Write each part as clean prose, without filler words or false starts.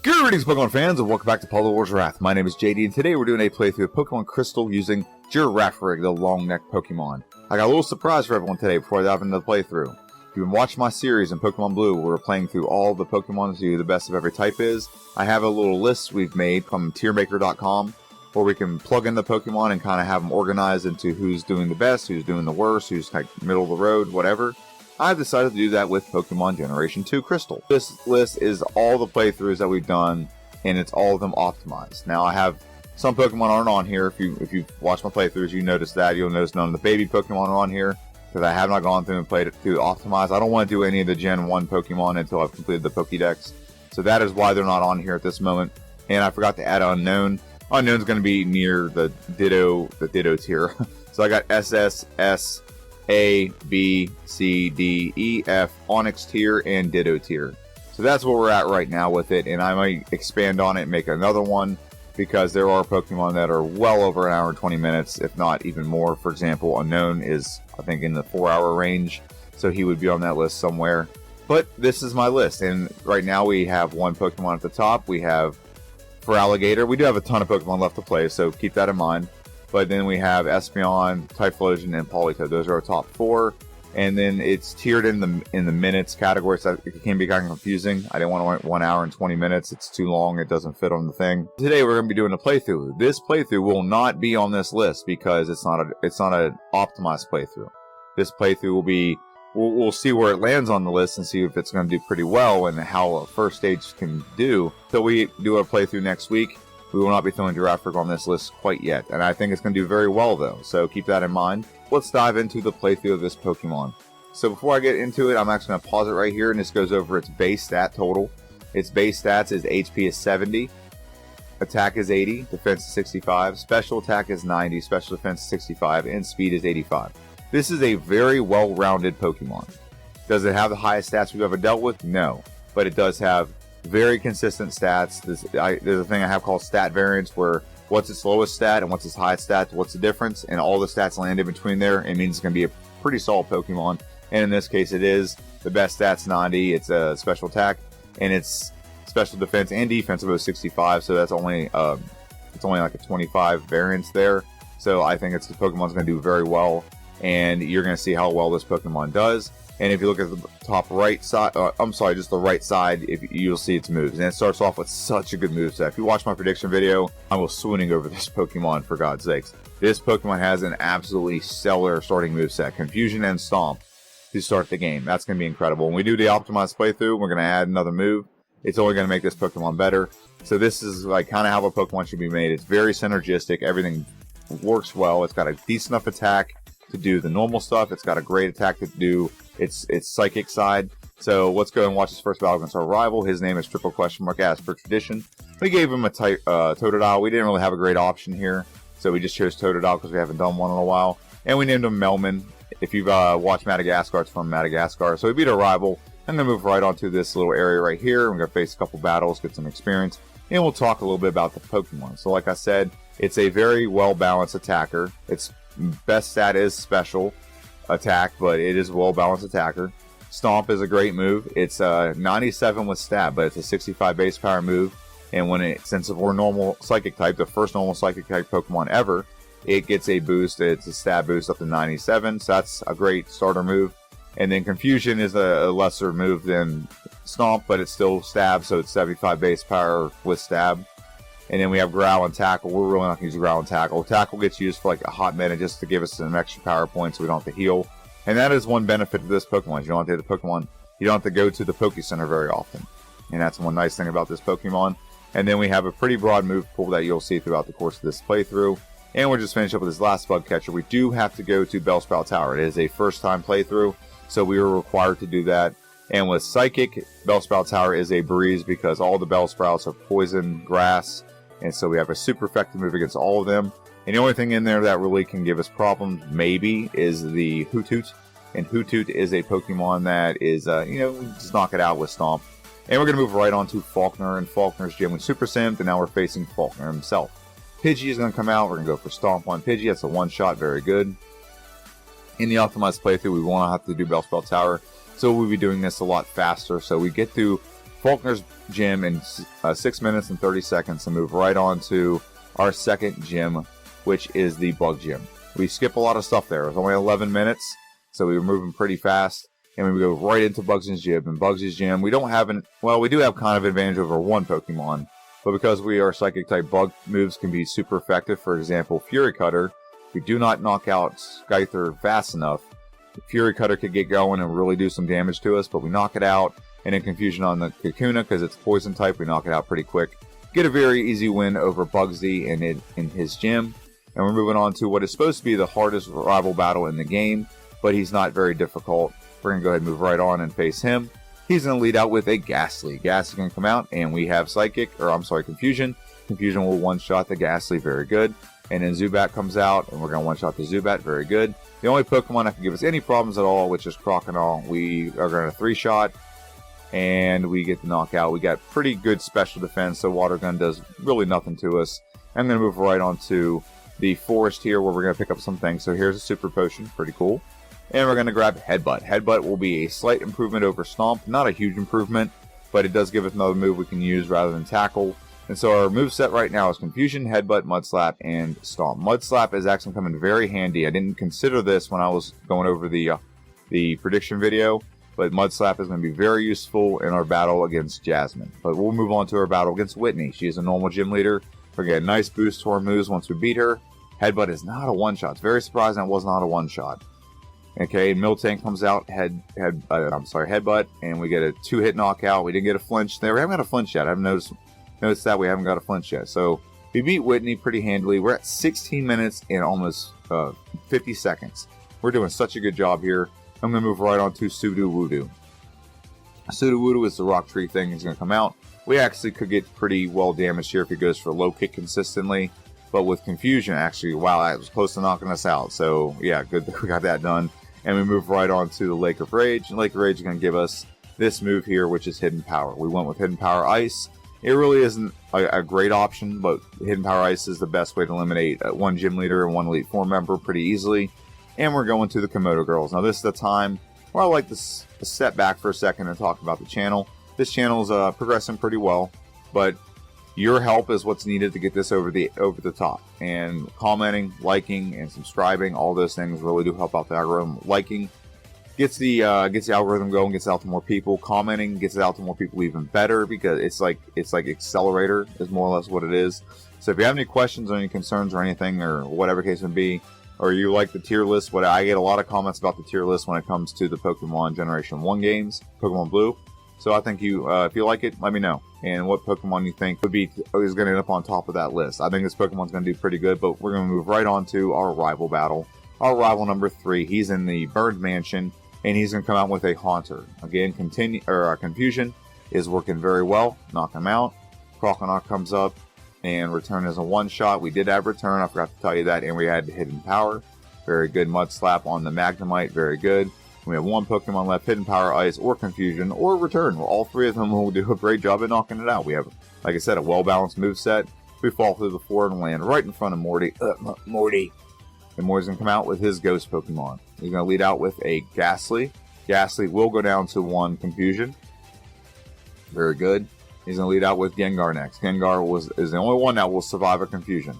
Greetings, Pokemon fans, and welcome back to Puzzle Wars Wrath. My name is JD, and today we're doing a playthrough of Pokemon Crystal using Girafarig, the long-necked Pokemon. I got a little surprise for everyone today before I dive into the playthrough. If you've been watching my series in Pokemon Blue, where we're playing through all the Pokemon to do the best of every type is, I have a little list we've made from tiermaker.com where we can plug in the Pokemon and kind of have them organized into who's doing the best, who's doing the worst, who's like middle of the road, whatever. I've decided to do that with Pokemon Generation 2 Crystal. This list is all the playthroughs that we've done, and it's all of them optimized. Now, I have some Pokemon aren't on here. If you've watched my playthroughs, you notice that. You'll notice none of the baby Pokemon are on here, because I have not gone through and played it through optimized. I don't want to do any of the Gen 1 Pokemon until I've completed the Pokédex. So that is why they're not on here at this moment. And I forgot to add Unknown. Unknown's going to be near the Ditto tier. So I got SS, S, A, B, C, D, E, F, Onyx tier, and Ditto tier. So that's where we're at right now with it, and I might expand on it and make another one, because there are Pokemon that are well over an hour and 20 minutes, if not even more. For example, Unknown is, I think, in the 4-hour range, so he would be on that list somewhere. But this is my list, and right now we have one Pokemon at the top. We have, for Alligator, we do have a ton of Pokemon left to play, so keep that in mind. But then we have Espeon, Typhlosion, and Politoed. Those are our top 4. And then it's tiered in the minutes category, so it can be kind of confusing. I didn't want to wait 1 hour and 20 minutes. It's too long. It doesn't fit on the thing. Today we're going to be doing a playthrough. This playthrough will not be on this list because it's not an optimized playthrough. This playthrough will be, we'll see where it lands on the list and see if it's going to do pretty well and how a first stage can do. So we do a playthrough next week. We will not be throwing Girafarig on this list quite yet, and I think it's going to do very well though, so keep that in mind. Let's dive into the playthrough of this Pokemon. So before I get into it, I'm actually going to pause it right here, and this goes over its base stat total. Its base stats is HP is 70, Attack is 80, Defense is 65, Special Attack is 90, Special Defense is 65, and Speed is 85. This is a very well-rounded Pokemon. Does it have the highest stats we've ever dealt with? No, but it does have very consistent stats. There's a thing I have called stat variance, where what's its lowest stat and what's its highest stat, what's the difference, and all the stats land in between there. It means it's going to be a pretty solid Pokemon, and in this case it is. The best stats 90, it's a special attack, and it's special defense and defense of 65, so that's only it's only like a 25 variance there. So I think the Pokemon's going to do very well, and you're going to see how well this Pokemon does. And if you look at the top right side, just the right side, you'll see its moves. And it starts off with such a good moveset. If you watch my prediction video, I was swooning over this Pokemon, for God's sakes. This Pokemon has an absolutely stellar starting moveset. Confusion and Stomp to start the game. That's going to be incredible. When we do the optimized playthrough, we're going to add another move. It's only going to make this Pokemon better. So this is like kind of how a Pokemon should be made. It's very synergistic. Everything works well. It's got a decent enough attack to do the normal stuff. It's got a great attack to do its psychic side. So let's go and watch his first battle against our rival. His name is Triple Question Mark, as per tradition. We gave him a Totodile. We didn't really have a great option here, so we just chose Totodile because we haven't done one in a while. And we named him Melman. If you've watched Madagascar, it's from Madagascar. So we beat our rival. I'm going to move right onto this little area right here. We're going to face a couple battles, get some experience, and we'll talk a little bit about the Pokemon. So like I said, it's a very well-balanced attacker. Its best stat is special attack, but it is a well-balanced attacker. Stomp is a great move. It's 97 with stab, but it's a 65 base power move. And since we're normal psychic type, the first normal psychic type Pokemon ever, it gets a boost. It's a stab boost up to 97, so that's a great starter move. And then Confusion is a lesser move than Stomp, but it's still stab, so it's 75 base power with stab. And then we have Growl and Tackle. We're really not going to use Growl and Tackle. Tackle gets used for like a hot minute just to give us some extra power points so we don't have to heal. And that is one benefit of this Pokemon. You don't have to hit the Pokemon. You don't have to go to the Poke Center very often. And that's one nice thing about this Pokemon. And then we have a pretty broad move pool that you'll see throughout the course of this playthrough. And we'll just finish up with this last bug catcher. We do have to go to Bellsprout Tower. It is a first time playthrough, so we are required to do that. And with Psychic, Bellsprout Tower is a breeze because all the Bellsprouts are poison, grass, and so we have a super effective move against all of them. And the only thing in there that really can give us problems, maybe, is the Hoothoot. And Hoothoot is a Pokemon that is, just knock it out with Stomp. And we're going to move right on to Faulkner, and Faulkner's gym with Super Simmed, and now we're facing Faulkner himself. Pidgey is going to come out. We're going to go for Stomp on Pidgey. That's a one-shot, very good. In the optimized playthrough, we won't have to do Bellsprout Tower, so we'll be doing this a lot faster. So we get through Faulkner's gym in 6 minutes and 30 seconds and move right on to our second gym, which is the bug gym. We skip a lot of stuff there. It was only 11 minutes, so we were moving pretty fast. And we go right into Bugs' gym. And Bugs' gym, we don't have we do have kind of advantage over one Pokemon, but because we are Psychic type, bug moves can be super effective. For example, Fury Cutter. If we do not knock out Skyther fast enough, Fury Cutter could get going and really do some damage to us, but we knock it out. And in Confusion on the Kakuna, because it's poison type, we knock it out pretty quick. Get a very easy win over Bugsy in his gym. And we're moving on to what is supposed to be the hardest rival battle in the game, but he's not very difficult. We're going to go ahead and move right on and face him. He's going to lead out with a Ghastly. Ghastly going to come out, and we have Confusion. Confusion will one-shot the Ghastly, very good. And then Zubat comes out, and we're going to one-shot the Zubat, very good. The only Pokemon that can give us any problems at all, which is Crocodile, we are going to three-shot, and we get the knockout. We got pretty good special defense, so Water Gun does really nothing to us. I'm going to move right on to the forest here, where we're going to pick up some things. So here's a Super Potion, pretty cool. And we're going to grab Headbutt. Headbutt will be a slight improvement over Stomp. Not a huge improvement, but it does give us another move we can use rather than Tackle. And so our move set right now is Confusion, Headbutt, Mud Slap, and Stomp. Mud Slap is actually coming very handy. I didn't consider this when I was going over the prediction video, but Mud Slap is going to be very useful in our battle against Jasmine. But we'll move on to our battle against Whitney. She is a normal gym leader. We're going to get a nice boost to our moves once we beat her. Headbutt is not a one-shot. It's very surprising it was not a one-shot. Okay, Miltank comes out, Headbutt, and we get a 2-hit knockout. We didn't get a flinch there. We haven't got a flinch yet. I've noticed that we haven't got a flinch yet. So we beat Whitney pretty handily. We're at 16 minutes and almost 50 seconds. We're doing such a good job here. I'm going to move right on to Sudowoodo. Sudowoodo is the rock tree thing. He's going to come out. We actually could get pretty well damaged here if he goes for low kick consistently. But with Confusion, actually, wow, that was close to knocking us out. So, yeah, good that we got that done. And we move right on to the Lake of Rage. And Lake of Rage is going to give us this move here, which is Hidden Power. We went with Hidden Power Ice. It really isn't a great option, but Hidden Power Ice is the best way to eliminate one gym leader and one Elite Four member pretty easily. And we're going to the Komodo Girls. Now, this is the time where I like to step back for a second and talk about the channel. This channel is progressing pretty well, but your help is what's needed to get this over the top. And commenting, liking, and subscribing, all those things really do help out the algorithm. Liking gets the algorithm going, gets it out to more people. Commenting gets it out to more people even better, because it's like accelerator is more or less what it is. So if you have any questions or any concerns or anything, or whatever case may be, or you like the tier list, I get a lot of comments about the tier list when it comes to the Pokemon Generation 1 games, Pokemon Blue. So I think if you like it, let me know. And what Pokemon you think is going to end up on top of that list. I think this Pokemon's going to do pretty good, but we're going to move right on to our rival battle. Our rival number 3, he's in the Bird Mansion, and he's going to come out with a Haunter. Again, Confusion is working very well. Knock him out. Crocodile comes up, and Return is a one-shot. We did have Return, I forgot to tell you that, and we had Hidden Power. Very good. Mud Slap on the Magnemite, very good. We have one Pokemon left, Hidden Power, Ice, or Confusion, or Return. Well, all three of them will do a great job at knocking it out. We have, like I said, a well-balanced moveset. We fall through the floor and land right in front of Morty. Morty. And Morty's going to come out with his Ghost Pokemon. He's going to lead out with a Ghastly. Ghastly will go down to 1 Confusion. Very good. He's going to lead out with Gengar next. Gengar is the only one that will survive a Confusion.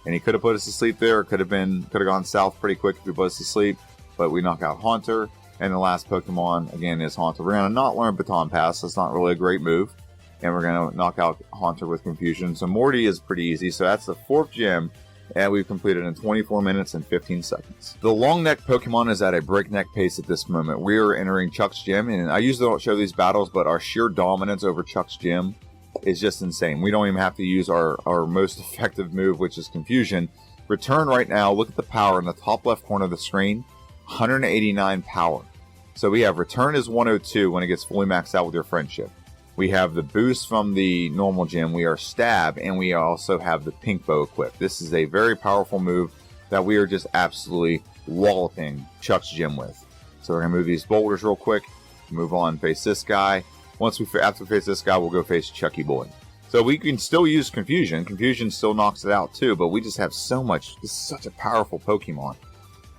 And he could have put us to sleep there. Could have gone south pretty quick if he put us to sleep. But we knock out Haunter. And the last Pokemon, again, is Haunter. We're going to not learn Baton Pass. That's not really a great move. And we're going to knock out Haunter with Confusion. So Morty is pretty easy. So that's the 4th gym. And we've completed in 24 minutes and 15 seconds. The long neck Pokemon is at a breakneck pace at this moment. We are entering Chuck's gym. And I usually don't show these battles, but our sheer dominance over Chuck's gym is just insane. We don't even have to use our most effective move, which is Confusion. Return right now. Look at the power in the top left corner of the screen. 189 power. So we have Return is 102 when it gets fully maxed out with your friendship. We have the boost from the normal gym. We are Stab, and we also have the Pink Bow equipped. This is a very powerful move that we are just absolutely walloping Chuck's gym with. So we're going to move these boulders real quick. Move on, face this guy. After we face this guy, we'll go face Chucky Boy. So we can still use Confusion. Confusion still knocks it out too, but we just have so much. This is such a powerful Pokemon.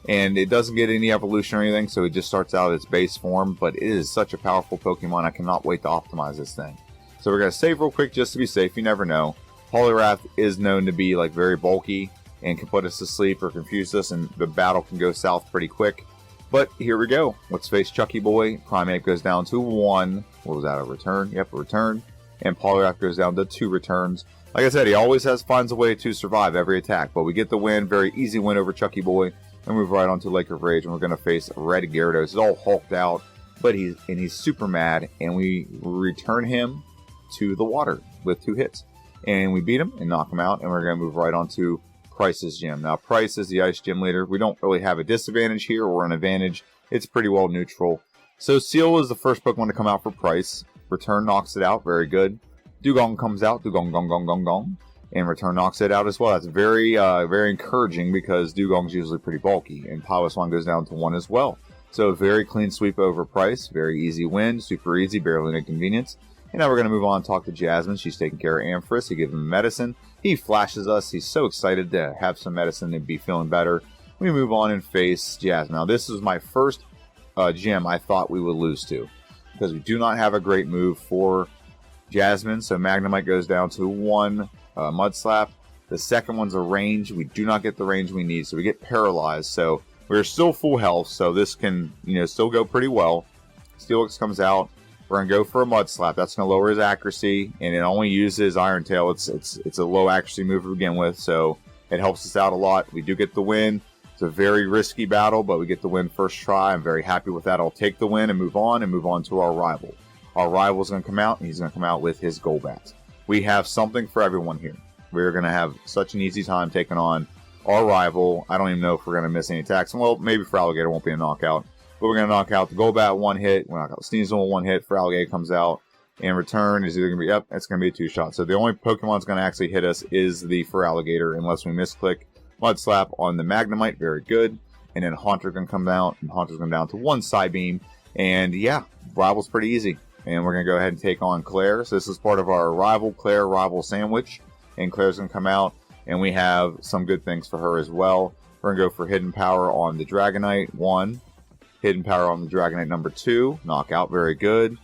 And it doesn't get any evolution or anything, so it just starts out its base form. But it is such a powerful Pokemon. I cannot wait to optimize this thing. So we're going to save real quick just to be safe. You never know. Poliwrath is known to be like very bulky and can put us to sleep or confuse us, and the battle can go south pretty quick. But here we go. Let's face Chucky Boy. Primeape goes down to 1. What was that, a return? Yep, a return. And Poliwrath goes down to 2 returns. Like I said, he always finds a way to survive every attack. But we get the win. Very easy win over Chucky Boy. And move right on to Lake of Rage. And we're going to face Red Gyarados. He's all hulked out. But he's super mad. And we return him to the water with 2 hits. And we beat him and knock him out. And we're going to move right on to Price's gym. Now, Price is the Ice Gym leader. We don't really have a disadvantage here or an advantage. It's pretty well neutral. So, Seal is the first Pokemon to come out for Price. Return knocks it out. Very good. Dugong comes out. Dugong, gong, gong, gong, gong. And Return knocks it out as well. That's very, very encouraging because Dugong's usually pretty bulky. And Piloswine goes down to 1 as well. So, a very clean sweep over Price. Very easy win. Super easy. Barely an inconvenience. And now we're going to move on and talk to Jasmine. She's taking care of Ampharis. He gives him medicine. He flashes us. He's so excited to have some medicine and be feeling better. We move on and face Jasmine. Now, this is my first gym I thought we would lose to, because we do not have a great move for Jasmine. So Magnemite goes down to 1 Mud Slap. The second one's a range. We do not get the range we need, so we get paralyzed. So we're still full health, so this can still go pretty well. Steelix comes out. We're going to go for a Mud Slap. That's going to lower his accuracy, and it only uses Iron Tail. It's a low accuracy move to begin with, so it helps us out a lot. We do get the win. It's a very risky battle, but we get the win first try. I'm very happy with that. I'll take the win and move on to our rival. Our rival is going to come out, and he's going to come out with his Golbat. We have something for everyone here. We're going to have such an easy time taking on our rival. I don't even know if we're going to miss any attacks. Well, maybe for Alligator won't be a knockout. But we're going to knock out the Golbat 1 hit. We'll knock out Sneasel 1 hit. Feraligatr comes out. And Return is either going to be, yep, it's going to be a 2-shot. So the only Pokemon that's going to actually hit us is the Feraligatr, unless we misclick. Mud Slap on the Magnemite, very good. And then Haunter going to come out. And Haunter's going down to 1 Psybeam. And yeah, rival's pretty easy. And we're going to go ahead and take on Claire. So this is part of our rival-Claire rival sandwich. And Claire's going to come out. And we have some good things for her as well. We're going to go for Hidden Power on the Dragonite, 1. Hidden Power on the Dragonite number 2, knockout, very good.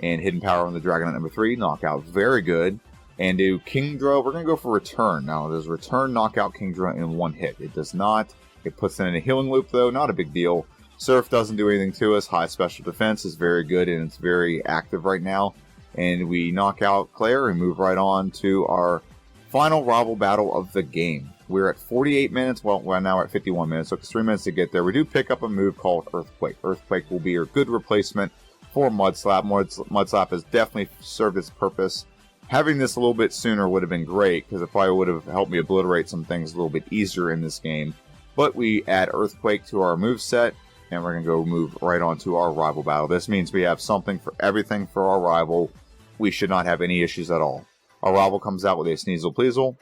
And Hidden Power on the Dragonite number 3, knockout, very good. And do Kingdra, we're going to go for Return. Now, does Return knock out Kingdra in 1 hit? It does not. It puts it in a healing loop, though, not a big deal. Surf doesn't do anything to us. High Special Defense is very good, and it's very active right now. And we knock out Claire and move right on to our final rival battle of the game. We're at 48 minutes. Well, we're now at 51 minutes. It took us 3 minutes to get there. We do pick up a move called Earthquake. Earthquake will be a good replacement for Mud Slap. Mud Slap has definitely served its purpose. Having this a little bit sooner would have been great, because it probably would have helped me obliterate some things a little bit easier in this game. But we add Earthquake to our move set, and we're going to go move right on to our rival battle. This means we have something for everything for our rival. We should not have any issues at all. Our rival comes out with a Sneasel Pleasel.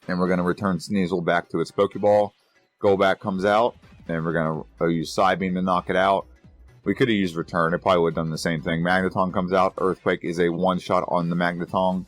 And we're going to return Sneasel back to its Pokeball. Golbat comes out, and we're going to use Psybeam to knock it out. We could have used Return. It probably would have done the same thing. Magneton comes out. Earthquake is a 1-shot on the Magneton.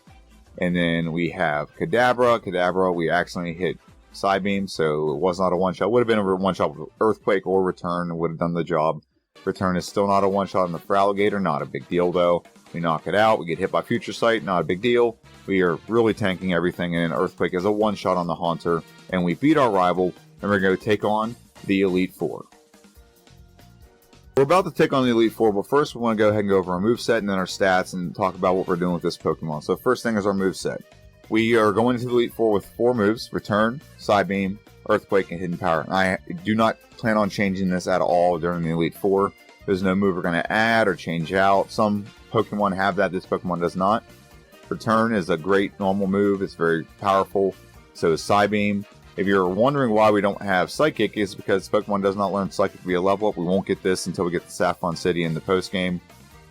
And then we have Kadabra. Kadabra, we accidentally hit Psybeam, so it was not a 1-shot. It would have been a 1-shot with Earthquake or Return. It would have done the job. Return is still not a 1-shot on the Feraligatr. Not a big deal, though. We knock it out. We get hit by Future Sight. Not a big deal. We are really tanking everything, and Earthquake is a 1-shot on the Haunter. And we beat our rival, and we're going to take on the Elite Four. We're about to take on the Elite Four, but first we want to go ahead and go over our moveset and then our stats and talk about what we're doing with this Pokemon. So first thing is our moveset. We are going into the Elite Four with 4 moves: Return, Psybeam, Earthquake, and Hidden Power. And I do not plan on changing this at all during the Elite Four. There's no move we're going to add or change out. Some Pokemon have that, this Pokemon does not. Return is a great normal move. It's very powerful. So is Psybeam. If you're wondering why we don't have Psychic, it's because Pokemon does not learn Psychic via level up. We won't get this until we get to Saffron City in the post game.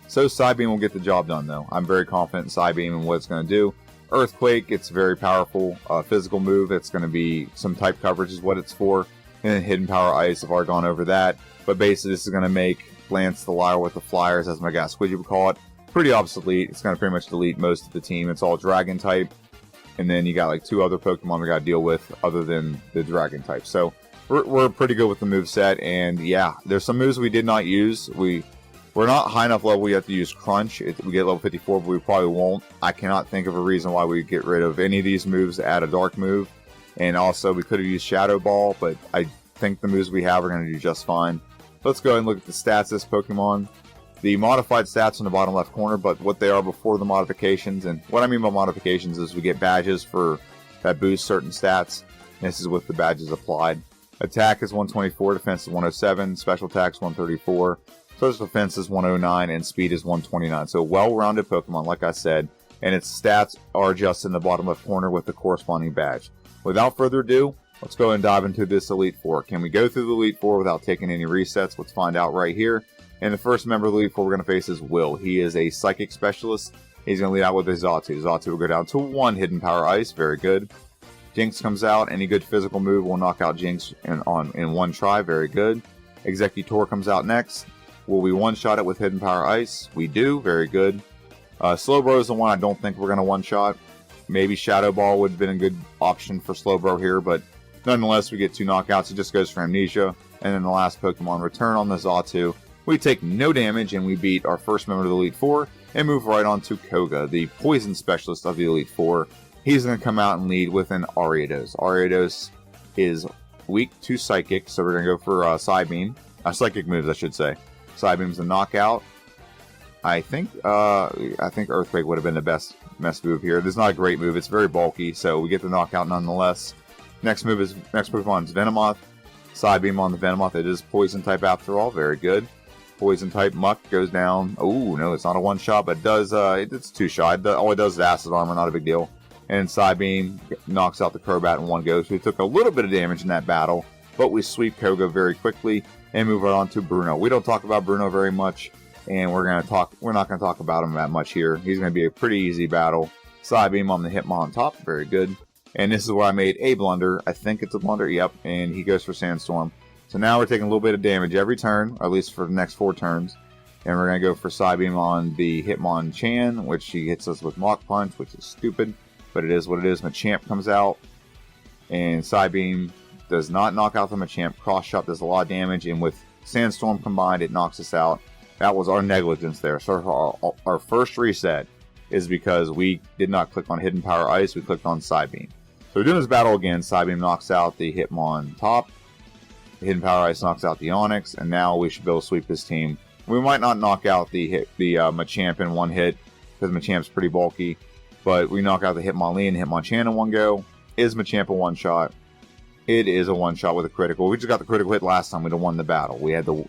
So Psybeam will get the job done, though. I'm very confident in Psybeam and what it's going to do. Earthquake, it's very powerful. Physical move, it's going to be some type coverage is what it's for. And then Hidden Power Ice, I've already gone over that. But basically, this is going to make Lance the Liar with the Flyers, as my guy Squidgy would call it, pretty obsolete. It's going to pretty much delete most of the team. It's all Dragon type. And then you got like 2 other Pokemon we got to deal with other than the Dragon type. So we're pretty good with the move set, and yeah, there's some moves we did not use. We're not high enough level. We have to use Crunch. We get level 54, but we probably won't. I cannot think of a reason why we get rid of any of these moves to add a dark move. And also, we could have used Shadow Ball, but I think the moves we have are going to do just fine. Let's go ahead and look at the stats of this Pokemon. The modified stats in the bottom left corner, but what they are before the modifications. And what I mean by modifications is we get badges for that boost certain stats. This is with the badges applied. Attack is 124, defense is 107, special attack is 134, special defense is 109, and speed is 129. So well-rounded Pokemon, like I said, and its stats are just in the bottom left corner with the corresponding badge. Without further ado, let's go and dive into this Elite Four. Can we go through the Elite Four without taking any resets? Let's find out right here. And the first member of the Elite Four we're going to face is Will. He is a Psychic Specialist. He's going to lead out with his Xatu. Xatu will go down to 1 Hidden Power Ice. Very good. Jinx comes out. Any good physical move will knock out Jinx in one try. Very good. Executor comes out next. Will we one-shot it with Hidden Power Ice? We do. Very good. Slowbro is the one I don't think we're going to one-shot. Maybe Shadow Ball would have been a good option for Slowbro here, but nonetheless, we get 2 knockouts. It just goes for Amnesia. And then the last Pokemon return on the Xatu. We take no damage, and we beat our first member of the Elite Four and move right on to Koga, the Poison Specialist of the Elite Four. He's going to come out and lead with an Ariados. Ariados is weak to Psychic, so we're going to go for Psybeam. Psychic moves, I should say. Psybeam's a knockout. I think Earthquake would have been the best move here. This is not a great move. It's very bulky, so we get the knockout nonetheless. Next Pokemon is Venomoth. Psybeam on the Venomoth. It is Poison type after all. Very good. Poison type Muck goes down. Oh no, it's not a one shot, but it does. It's 2-shot. All it does is Acid Armor, not a big deal. And Psybeam knocks out the Crobat in one go. So we took a little bit of damage in that battle, but we sweep Koga very quickly and move right on to Bruno. We don't talk about Bruno very much, and we're not going to talk about him that much here. He's going to be a pretty easy battle. Psybeam on the Hitmon on top, very good. And this is where I made a blunder. I think it's a blunder. Yep. And he goes for Sandstorm. So now we're taking a little bit of damage every turn, or at least for the next 4 turns. And we're going to go for Psybeam on the Hitmonchan, which he hits us with Mach Punch, which is stupid. But it is what it is. Machamp comes out. And Psybeam does not knock out the Machamp. Cross Shot does a lot of damage. And with Sandstorm combined, it knocks us out. That was our negligence there. So our first reset is because we did not click on Hidden Power Ice. We clicked on Psybeam. So we're doing this battle again. Psybeam knocks out the Hitmon top. Hidden Power Ice knocks out the Onix. And now we should be able to sweep this team. We might not knock out the Machamp in one hit because Machamp's pretty bulky. But we knock out the Hitmonlee and Hitmonchan in one go. Is Machamp a one-shot? It is a one-shot with a critical. We just got the critical hit last time. We'd have won the battle. We had to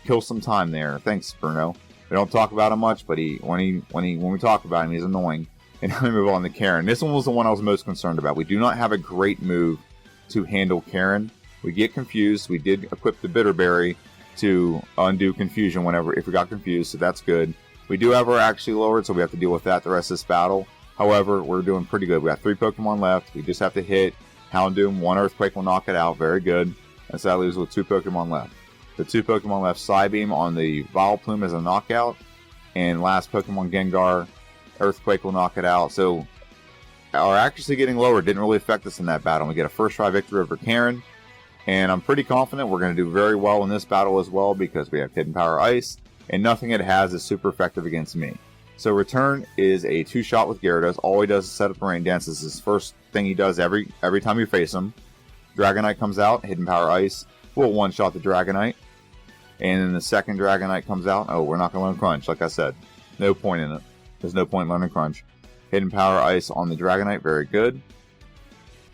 kill some time there. Thanks, Bruno. We don't talk about him much, but when we talk about him, he's annoying. And now we move on to Karen. This one was the one I was most concerned about. We do not have a great move to handle Karen. We get confused. We did equip the Bitterberry to undo confusion if we got confused, so that's good. We do have our actually lowered, so we have to deal with that the rest of this battle. However, we're doing pretty good. We got 3 Pokemon left. We just have to hit Houndoom. 1 Earthquake will knock it out. Very good. And so that leaves with 2 Pokemon left. The 2 Pokemon left, Psybeam on the Vileplume is a knockout. And last Pokemon, Gengar, Earthquake will knock it out. So our accuracy getting lower didn't really affect us in that battle. We get a first try victory over Karen. And I'm pretty confident we're going to do very well in this battle as well because we have Hidden Power Ice. And nothing it has is super effective against me. So Return is a 2-shot with Gyarados. All he does is set up a Rain Dance. This is his first thing he does every time you face him. Dragonite comes out, Hidden Power Ice. We'll one-shot the Dragonite. And then the second Dragonite comes out. Oh, we're not going to learn Crunch, like I said. No point in it. There's no point in learning Crunch. Hidden Power Ice on the Dragonite. Very good.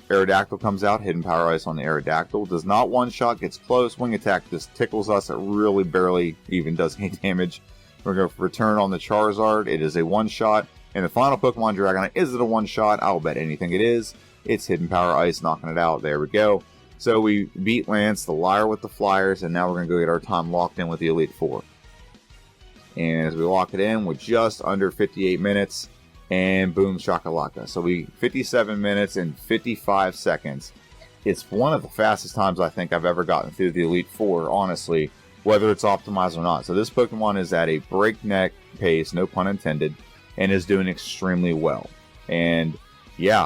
Aerodactyl comes out. Hidden Power Ice on the Aerodactyl. Does not one-shot. Gets close. Wing Attack just tickles us. It really barely even does any damage. We're going to return on the Charizard. It is a one-shot. And the final Pokemon Dragonite, is it a one-shot? I'll bet anything it is. It's Hidden Power Ice knocking it out. There we go. So we beat Lance, the Liar with the Flyers, and now we're going to go get our time locked in with the Elite Four. And as we lock it in, we're just under 58 minutes, and boom, shakalaka. So 57 minutes and 55 seconds. It's one of the fastest times I think I've ever gotten through the Elite Four, honestly, whether it's optimized or not. So this Pokemon is at a breakneck pace, no pun intended, and is doing extremely well. And yeah,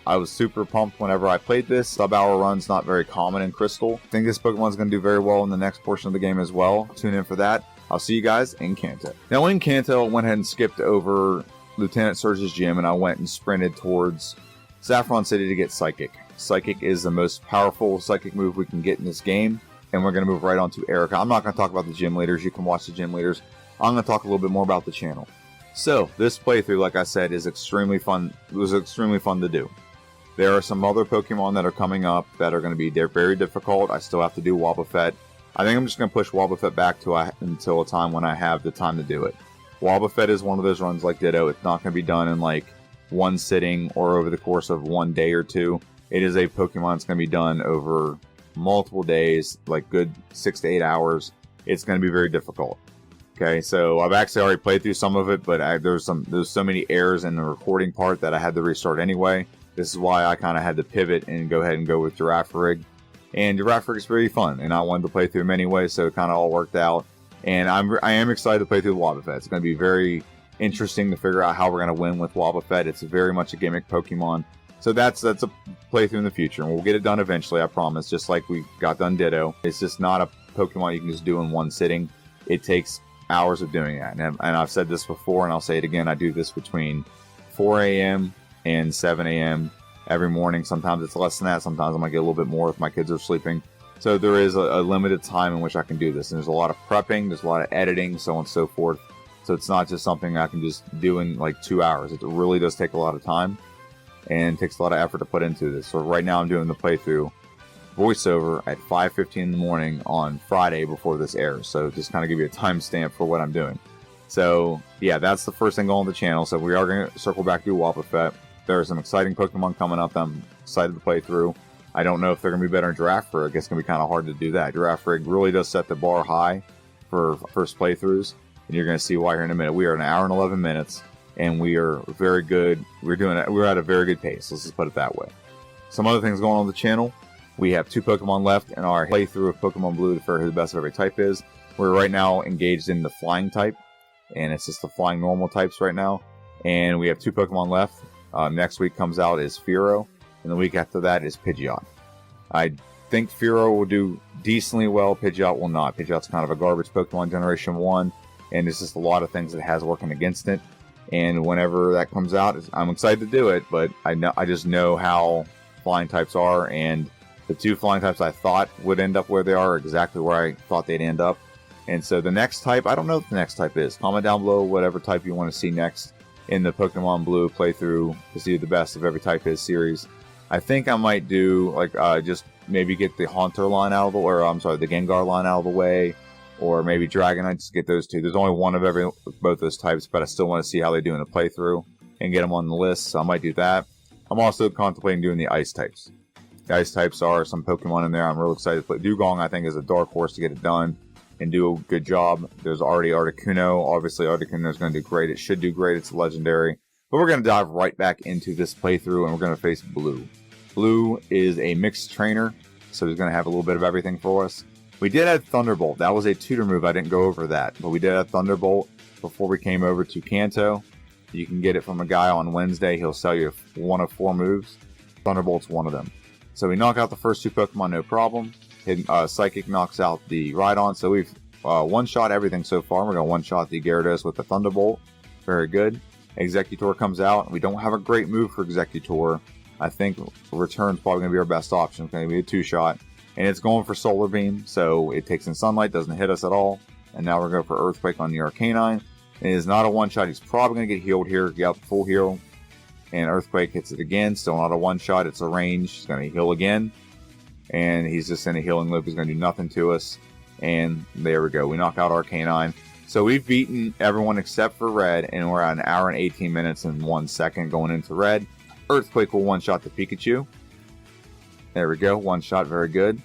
I was super pumped whenever I played this. Sub-hour run's not very common in Crystal. I think this Pokemon's going to do very well in the next portion of the game as well. Tune in for that. I'll see you guys in Kanto. Now in Kanto, I went ahead and skipped over Lieutenant Surge's gym, and I went and sprinted towards Saffron City to get Psychic. Psychic is the most powerful Psychic move we can get in this game, and we're going to move right on to Erica. I'm not going to talk about the gym leaders. You can watch the gym leaders. I'm going to talk a little bit more about the channel. So, this playthrough, like I said, is extremely fun. It was extremely fun to do. There are some other Pokemon that are coming up that are going to be very difficult. I still have to do Wobbuffet. I think I'm just going to push Wobbuffet back until a time when I have the time to do it. Wobbuffet is one of those runs like Ditto. It's not going to be done in like one sitting or over the course of one day or two. It is a Pokemon that's going to be done over multiple days, like good 6 to 8 hours. It's going to be very difficult. Okay, so I've actually already played through some of it, but there's so many errors in the recording part that I had to restart anyway. This is why I kind of had to pivot and go ahead and go with Girafarig. And Girafarig is very fun, and I wanted to play through them anyway, so it kind of all worked out. And I am excited to play through the Wobbuffet. It's going to be very interesting to figure out how we're going to win with Wobbuffet. It's very much a gimmick Pokemon. So that's a playthrough in the future, and we'll get it done eventually, I promise, just like we got done Ditto. It's just not a Pokemon you can just do in one sitting. It takes hours of doing that, and I've said this before, and I'll say it again. I do this between 4 a.m. and 7 a.m. every morning. Sometimes it's less than that. Sometimes I might get a little bit more if my kids are sleeping. So there is a limited time in which I can do this, and there's a lot of prepping, there's a lot of editing, so on and so forth. So it's not just something I can just do in like 2 hours. It really does take a lot of time, and it takes a lot of effort to put into this. So right now I'm doing the playthrough voiceover at 5:15 in the morning on Friday before this airs. So just kind of give you a timestamp for what I'm doing. So yeah, that's the first thing on the channel. So we are going to circle back to Wobbuffet. There are some exciting Pokemon coming up that I'm excited to play through. I don't know if they're going to be better in Girafarig. It's going to be kind of hard to do that. Girafarig really does set the bar high for first playthroughs, and you're going to see why here in a minute. We are an hour and 11 minutes, and we are very good. We're at a very good pace. Let's just put it that way. Some other things going on the channel. We have 2 Pokemon left in our playthrough of Pokemon Blue to figure out who the best of every type is. We're right now engaged in the Flying type, and it's just the Flying normal types right now. And we have 2 Pokemon left. Next week comes out is Fearow, and the week after that is Pidgeot. I think Fearow will do decently well. Pidgeot will not. Pidgeot's kind of a garbage Pokemon Generation 1, and there's just a lot of things that it has working against it. And whenever that comes out, I'm excited to do it, but I just know how Flying types are, and the 2 Flying types I thought would end up where they are exactly where I thought they'd end up. And so the next type, I don't know what the next type is. Comment down below whatever type you want to see next in the Pokemon Blue playthrough to see the best of every type is series. I think I might do like just maybe get the Haunter line out of the way, or I'm sorry, the Gengar line out of the way, or maybe Dragonite, just get those 2. There's only one of both those types, but I still want to see how they do in the playthrough and get them on the list, so I might do that. I'm also contemplating doing the Ice types. The Ice types are some Pokemon in there I'm real excited to play. Dugong, I think, is a dark horse to get it done and do a good job. There's already Articuno. Obviously, Articuno is going to do great. It should do great. It's legendary. But we're going to dive right back into this playthrough, and we're going to face Blue. Blue is a mixed trainer, so he's going to have a little bit of everything for us. We did add Thunderbolt. That was a tutor move. I didn't go over that. But we did add Thunderbolt before we came over to Kanto. You can get it from a guy on Wednesday. He'll sell you 1 of 4 moves. Thunderbolt's one of them. So we knock out the first 2 Pokemon, no problem. Psychic knocks out the Rhydon. So we've one-shot everything so far. We're going to one-shot the Gyarados with the Thunderbolt. Very good. Executor comes out. We don't have a great move for Executor. I think Return's probably going to be our best option. It's going to be a 2-shot. And it's going for Solar Beam. So it takes in Sunlight, doesn't hit us at all. And now we're going for Earthquake on the Arcanine. It is not a one-shot. He's probably going to get healed here. Get full heal. And Earthquake hits it again. Still not a one-shot. It's a range. He's going to heal again. And he's just in a healing loop. He's going to do nothing to us. And there we go. We knock out Arcanine. So we've beaten everyone except for Red. And we're at an hour and 18 minutes and 1 second going into Red. Earthquake will one-shot the Pikachu. There we go. One-shot. Very good.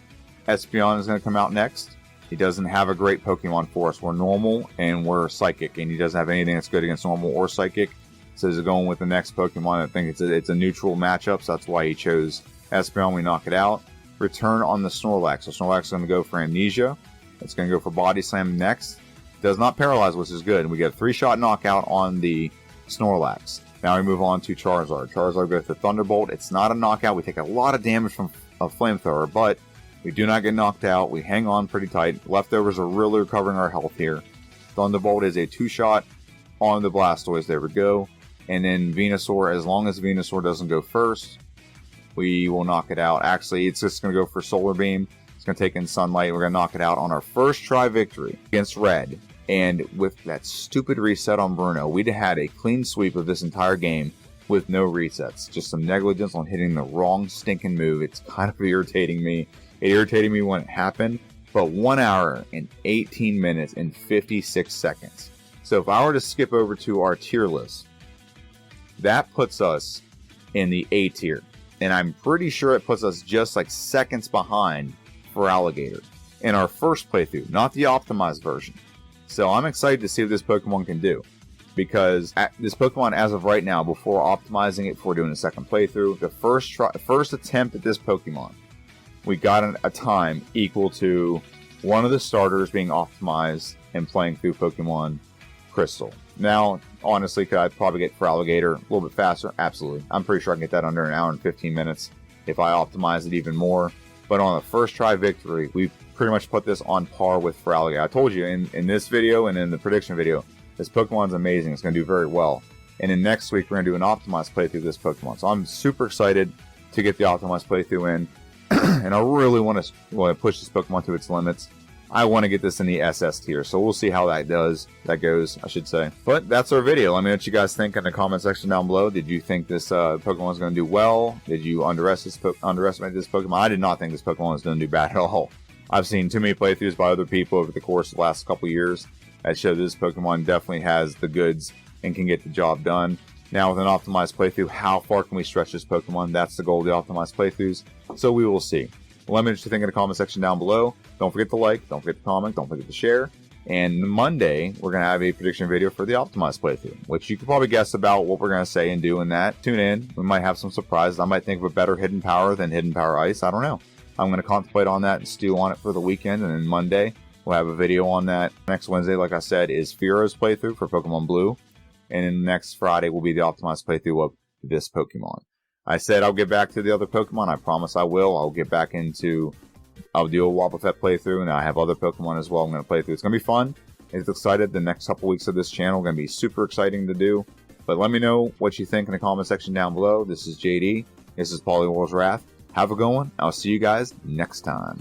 Espeon is going to come out next. He doesn't have a great Pokemon for us. We're normal and we're Psychic. And he doesn't have anything that's good against normal or Psychic. So he's going with the next Pokemon. I think it's a neutral matchup, so that's why he chose Espeon. We knock it out. Return on the Snorlax. So Snorlax is going to go for Amnesia. It's going to go for Body Slam next. Does not paralyze, which is good. And we get a 3-shot knockout on the Snorlax. Now we move on to Charizard. Charizard goes to Thunderbolt. It's not a knockout. We take a lot of damage from a Flamethrower, but we do not get knocked out. We hang on pretty tight. Leftovers are really recovering our health here. Thunderbolt is a 2-shot on the Blastoise. There we go. And then Venusaur, as long as Venusaur doesn't go first, we will knock it out. Actually, it's just going to go for Solar Beam. It's going to take in Sunlight. We're going to knock it out on our first try victory against Red. And with that stupid reset on Bruno, we'd had a clean sweep of this entire game with no resets. Just some negligence on hitting the wrong stinking move. It's kind of irritating me. It irritated me when it happened. But 1 hour and 18 minutes and 56 seconds. So if I were to skip over to our tier list, that puts us in the A tier. And I'm pretty sure it puts us just like seconds behind for Alligator in our first playthrough, not the optimized version. So I'm excited to see what this Pokemon can do. Because this Pokemon, as of right now, before optimizing it, before doing a second playthrough, the first attempt at this Pokemon, we got a time equal to one of the starters being optimized and playing through Pokemon Crystal. Now, honestly, could I probably get for Alligator a little bit faster? Absolutely. I'm pretty sure I can get that under an hour and 15 minutes if I optimize it even more. But on the first try victory, we pretty much put this on par with for Alligator. I told you in this video and in the prediction video, this Pokemon's amazing. It's going to do very well. And then next week, we're going to do an optimized playthrough of this Pokemon. So I'm super excited to get the optimized playthrough in. And I really want to push this Pokemon to its limits. I want to get this in the SS tier, so we'll see how that goes, I should say. But that's our video. Let me know what you guys think in the comment section down below. Did you think this Pokemon was going to do well? Did you underestimate this Pokemon? I did not think this Pokemon was going to do bad at all. I've seen too many playthroughs by other people over the course of the last couple years that show this Pokemon definitely has the goods and can get the job done. Now with an optimized playthrough, how far can we stretch this Pokemon? That's the goal of the optimized playthroughs, so we will see. Let me know what you think in the comment section down below. Don't forget to like, don't forget to comment, don't forget to share. And Monday, we're going to have a prediction video for the optimized playthrough, which you can probably guess about what we're going to say and do in that. Tune in. We might have some surprises. I might think of a better Hidden Power than Hidden Power Ice. I don't know. I'm going to contemplate on that and stew on it for the weekend. And then Monday, we'll have a video on that. Next Wednesday, like I said, is Fearo's playthrough for Pokemon Blue. And then next Friday will be the optimized playthrough of this Pokemon. I said I'll get back to the other Pokemon. I promise I will. I'll do a Wobbuffet playthrough, and I have other Pokemon as well I'm going to play through. It's going to be fun. It's excited. The next couple weeks of this channel are going to be super exciting to do. But let me know what you think in the comment section down below. This is JD. This is Polywar's Wrath. Have a good one. I'll see you guys next time.